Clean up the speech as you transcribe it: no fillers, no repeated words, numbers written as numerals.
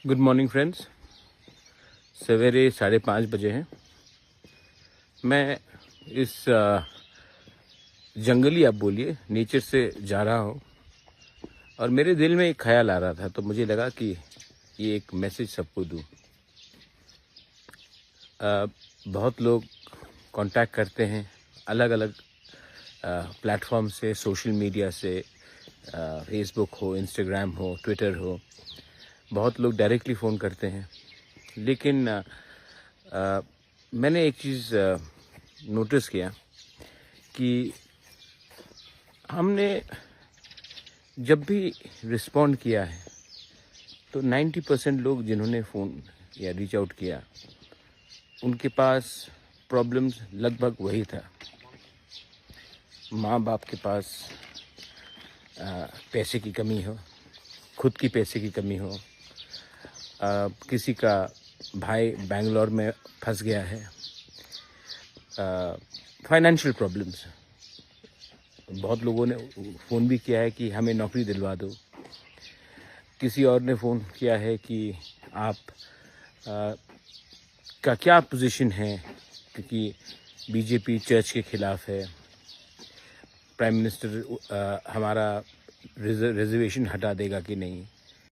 Good morning friends. सवेरे 5:30 बजे हैं। मैं इस जंगली, आप बोलिए, नेचर से जा रहा हूँ और मेरे दिल में एक ख्याल आ रहा था, तो मुझे लगा कि ये एक मैसेज सबको दूँ। बहुत लोग कांटेक्ट करते हैं अलग अलग प्लेटफॉर्म से, सोशल मीडिया से, फेसबुक हो, इंस्टाग्राम हो, ट्विटर हो। बहुत लोग डायरेक्टली फ़ोन करते हैं, लेकिन मैंने एक चीज़ नोटिस किया कि हमने जब भी रिस्पॉन्ड किया है तो 90% लोग जिन्होंने फ़ोन या रीच आउट किया, उनके पास प्रॉब्लम्स लगभग वही था। माँ बाप के पास पैसे की कमी हो, खुद की पैसे की कमी हो, किसी का भाई बेंगलोर में फंस गया है, फाइनेंशियल प्रॉब्लम्स। बहुत लोगों ने फ़ोन भी किया है कि हमें नौकरी दिलवा दो। किसी और ने फ़ोन किया है कि आप का क्या पोजीशन है, क्योंकि बीजेपी चर्च के ख़िलाफ़ है, प्राइम मिनिस्टर हमारा रिजर्वेशन हटा देगा कि नहीं।